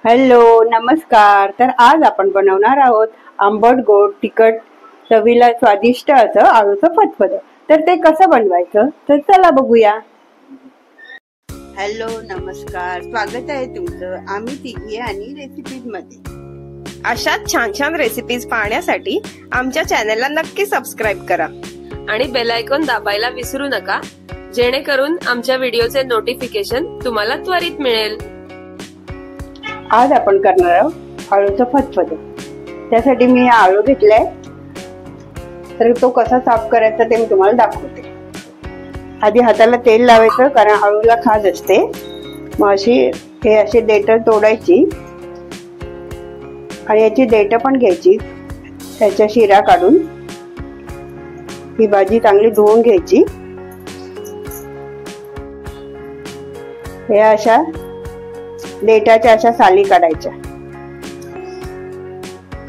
Hello नमस्कार। तर आज आपण बनवणार आहोत आंबट गोड तिखट चवीला स्वादिष्ट असं आळूचं फतफद। तर ते कसं बनवायचं तर चला बघूया। हॅलो नमस्कार, स्वागत आहे तुमचं आम्ही तिघी आणि रेसिपीज मध्ये। अशाच छान छान रेसिपीज पाहण्यासाठी आमच्या चॅनलला नक्की सबस्क्राइब करा आणि बेल आयकॉन दाबायला विसरू नका, जेणेकरून आमच्या व्हिडिओचे नोटिफिकेशन तुम्हाला त्वरित मिळेल। आज आपण करणार आहोत आळूचं फतफद। त्यासाठी मी आळू घेतलाय, तर तो कसा साफ करायचा ते मी तुम्हाला दाखवते। आधी हाताला तेल लावायचं, कारण आळूला खाज असते। मग हे अशी देठ तोडायची आणि याची देठ पण घ्यायची, त्याच्या शिरा काढून ही भाजी चांगली धुवून घ्यायची। हे अशा देठाच्या अशा साली काढायच्या,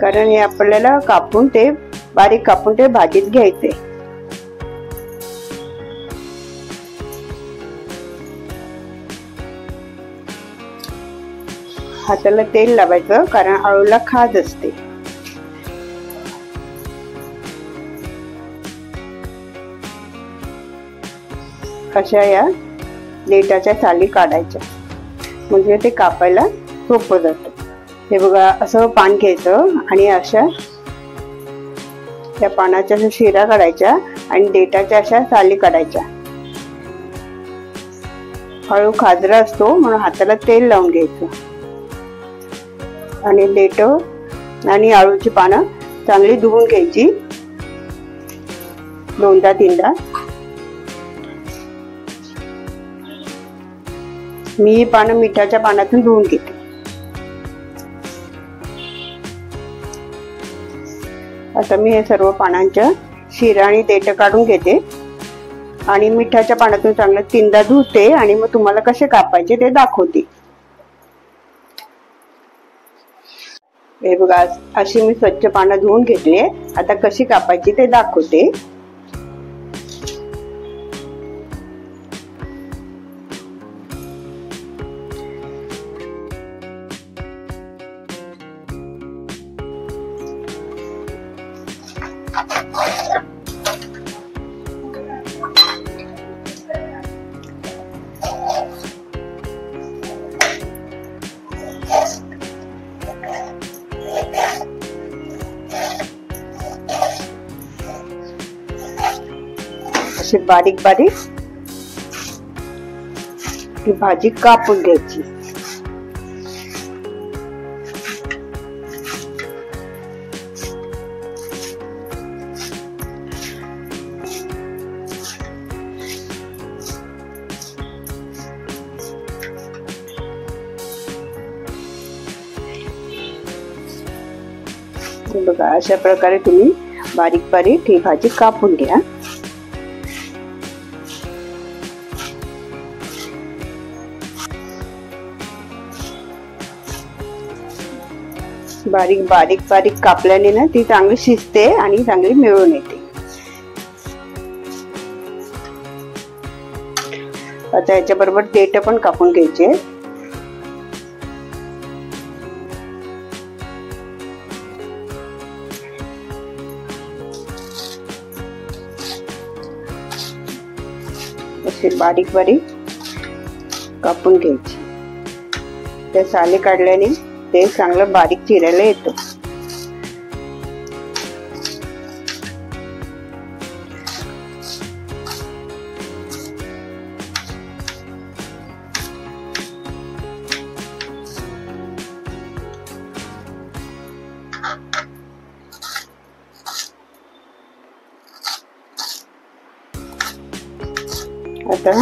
कारण हे आपल्याला कापून ते बारीक कापून ते भाजीत घ्यायचे। हाताला तेल लावायचं, कारण आळूला खाज असते। अशा या देठाच्या साली काढायच्या, म्हणजे ते कापायला सोपं जातं। हे बघा, असं पान घ्यायचं आणि अशा त्या पानाच्या शिरा काढायच्या आणि देठाच्या अशा साली काढायच्या। आळू खाजरा असतो म्हणून हाताला तेल लावून घ्यायचं आणि देठ आणि आळूची पानं चांगली धुवून घ्यायची, दोनदा तीनदा। मी ही पानं मिठाच्या पानातून धुवून घेते। आता मी हे सर्व पानांच्या शिरा आणि देठ काढून घेते आणि मिठाच्या पानातून चांगलं तीनदा धुते आणि मग तुम्हाला कसे कापायचे ते दाखवते। हे बघा, अशी मी स्वच्छ पानं धुवून घेतली। आता कशी कापायची ते दाखवते। अशी बारीक बारीक ही भाजी कापून घ्यायची। बघा, अशा प्रकारे तुम्ही बारीक बारीक ही भाजी कापून घ्या। बारीक बारीक बारीक कापल्याने ना ती चांगली शिजते आणि चांगली मिळून येते। आता याच्या बरोबर देठ पण कापून घ्यायचे। असे बारीक बारीक कापून घ्यायचे। त्या साली काढल्याने ते चांगलं बारीक चिरायला येतं। आता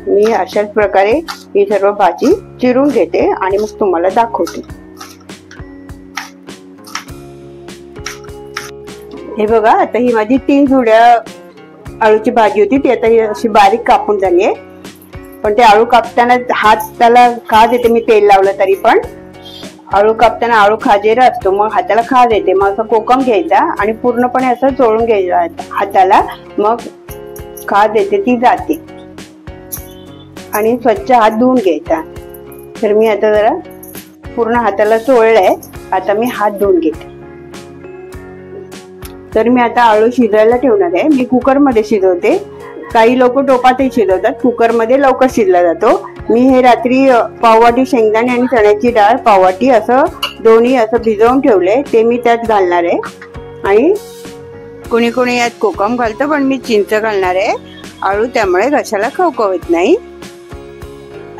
मी अशाच प्रकारे ही सर्व भाजी चिरून घेते आणि मग तुम्हाला दाखवते। हे बघा, आता ही माझी 3 जुड्या आळूची भाजी होती, ती आता ही अशी बारीक कापून झाली आहे। पण ते आळू कापताना हाताला खाज येते, मी तेल लावलं तरी पण आळू कापताना आळू खाजेरा असतो, मग हाताला खाज येते। मग असं कोकम घ्यायचा आणि पूर्णपणे असं चोळून घ्यायचा हाताला, मग खाज येते ती जाते। आणि स्वच्छ हात धुवून घ्यायचा। तर मी आता जरा पूर्ण हाताला चोळलंय. आता मी हात धुवून घेते. तर मी आता आळू शिजायला ठेवणार आहे. मी कुकरमध्ये शिजवते. काही लोक टोपातही शिजवतात. कुकरमध्ये लवकर शिजला जातो. मी हे रात्री पाववाटी शेंगदाणे आणि चण्याची डाळ पाववाटी असं दोन्ही असं भिजवून ठेवले. ते मी त्यात घालणार आहे. आणि कोणी कोणी यात कोकम घालतं, पण मी चिंच घालणार आहे. आळू त्यामुळे घशाला खवखवत नाही.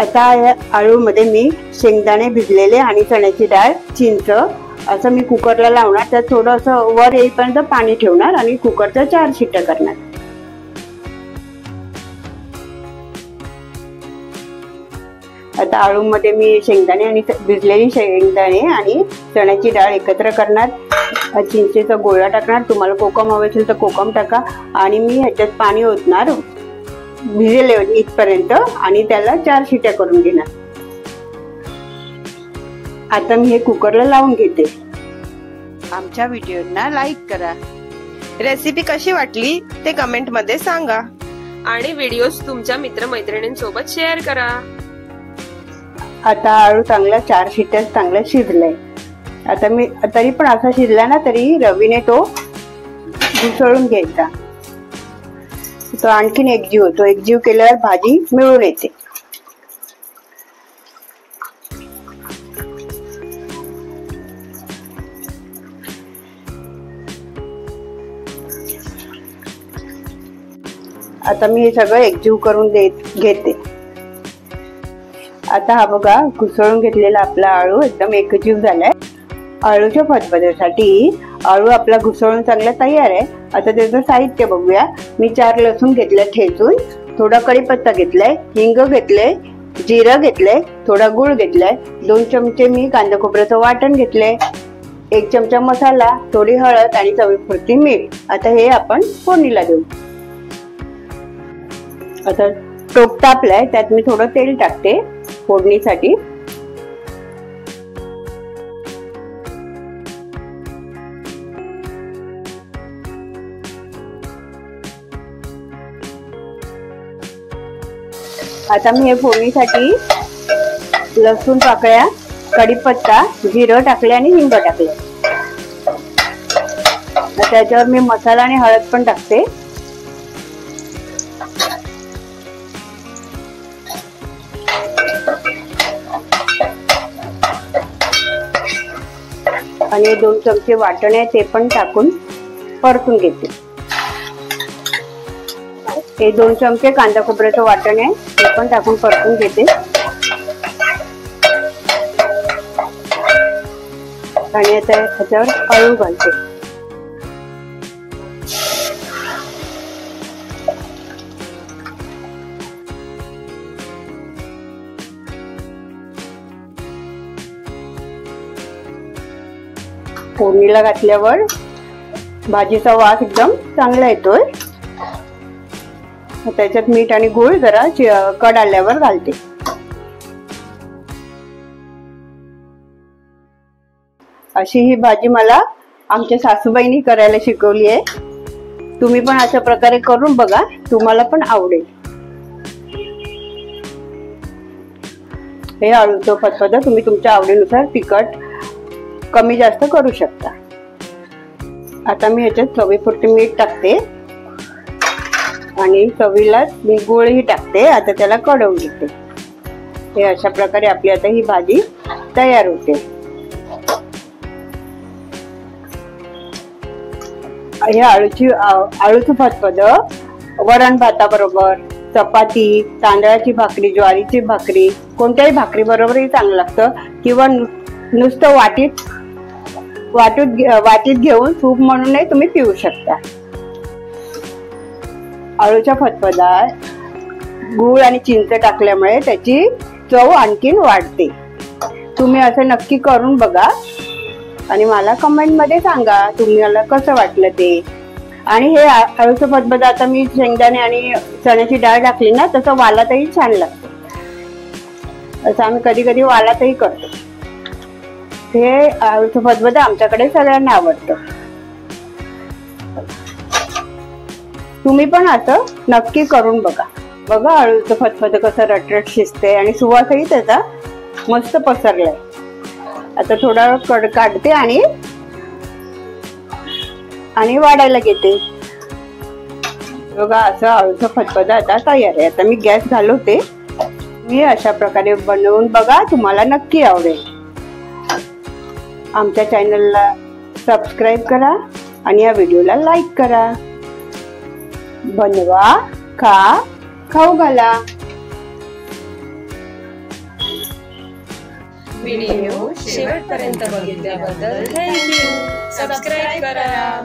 आता या आळूमध्ये मी शेंगदाणे भिजलेले आणि चण्याची डाळ, चिंच असं मी कुकरला लावणार. त्यात थोडं असं वर येईपर्यंत पाणी ठेवणार आणि कुकरच्या 4 शिट्ट्या करणार. आता आळूमध्ये मी शेंगदाणे आणि भिजलेली शेंगदाणे आणि चण्याची डाळ एकत्र करणार. चिंचेचा गोळा टाकणार. तुम्हाला कोकम हवे असेल तर कोकम टाका. आणि मी ह्याच्यात पाणी ओतणार भिजेले इथपर्यंत आणि त्याला 4 शिट्ट्या करून घेणार. आता मी हे कुकरला लावून घेते. आमच्या व्हिडिओना लाईक करा. रेसिपी कशी वाटली ते कमेंट मध्ये सांगा. आणि व्हिडिओज तुमच्या मित्रमैत्रिणींसोबत शेअर करा. आता आळू चांगला 4 शिट्ट्यात चांगला शिजलाय. आता मी तरी पण असा शिजला ना तरी रवीने तो घुसळून घ्यायचा. तो आणखीन एकजीव होतो. एकजीव केल्यावर भाजी मिळून येते. आता मी हे सगळं एकजीव करून घेते. आता हा बघा घुसळून घेतलेला आपला आळू एकदम एकजीव झालाय. आळूच्या फतफत्यासाठी आळू आपला घुसळून चांगला तयार आहे. आता त्याचं साहित्य बघूया. मी 4 लसूण घेतले ठेचून, थोडा कढीपत्ता घेतलाय, हिंग घेतलंय, जिरं घेतलंय, थोडा गुळ घेतलाय, 2 चमचे मी कांदा खोबऱ्याचं वाटण घेतलंय, 1 चमचा मसाला, थोडी हळद आणि चवीपुरती मीठ. आता हे आपण फोडणीला देऊ. आता टोप तापलाय. त्यात मी थोडं तेल टाकते फोडणीसाठी. आता मी हे फोडणीसाठी लसूण पाकळ्या, कढीपत्ता, जिरं टाकले आणि हिंग टाकले. त्याच्यावर मी मसाला आणि हळद पण टाकते. आणि 2 चमचे वाटण आहे ते पण टाकून परतून घेते. हे 2 चमचे कांदा खोबऱ्याचं वाटण आहे ते पण टाकून परतून घेते. आणि आता ह्याच्यावर आळू घालते. फोडणीला घातल्यावर भाजीचा वास एकदम चांगला येतोय. त्याच्यात मीठ आणि गूळ जरा कड आल्यावर घालते. अशी ही भाजी मला आमच्या सासूबाईंनी करायला शिकवली आहे. तुम्ही पण अशा प्रकारे करून बघा, तुम्हाला पण आवडेल. हे आळूचं फतफद तुम्ही तुमच्या आवडीनुसार तिखट कमी जास्त करू शकता. आता मी ह्याच्यात चवीपुरते मीठ टाकते आणि चवीला मी गुळही टाकते. आता त्याला कढवून घेते. हे अशा प्रकारे आपली आता ही भाजी तयार होते. हे आळूचं फतफद वरण भाताबरोबर, चपाती, तांदळाची भाकरी, ज्वारीची भाकरी, कोणत्याही भाकरी बरोबरही चांगलं लागतं. किंवा नुसतं वाटीत घेऊन सूप म्हणूनही तुम्ही पिऊ शकता. आळूच्या फतफदात गूळ आणि चिंच टाकल्यामुळे त्याची चव आणखीन वाढते. तुम्ही असं नक्की करून बघा आणि मला कमेंट मध्ये सांगा तुम्हाला कसं वाटलं ते. आणि हे आळूचं फतफद आता मी शेंगदाणे आणि चण्याची डाळ टाकली ना, तसं वालातही छान लागतं. असं आम्ही कधी कधी वालातही करतो. हे आळूचं फतफद आमच्याकडे सगळ्यांना आवडतं. तुम्ही पण असं नक्की करून बघा. बघा आळूचं फतफद कसं रटरट शिजते आणि सुवासही त्याचा मस्त पसरलाय. आता थोडा कड काढते आणि वाढायला घेते. बघा असं अळूचं फतफद आता तयार आहे. आता मी गॅस घालवते. मी अशा प्रकारे बनवून बघा, तुम्हाला नक्की आवडेल. आमच्या चॅनलला सबस्क्राईब करा आणि या व्हिडिओला लाईक करा. बनवा, खा, खाऊ घाला. व्हिडिओ शेवटपर्यंत बघितल्याबद्दल थँक्यू. सबस्क्राईब करा.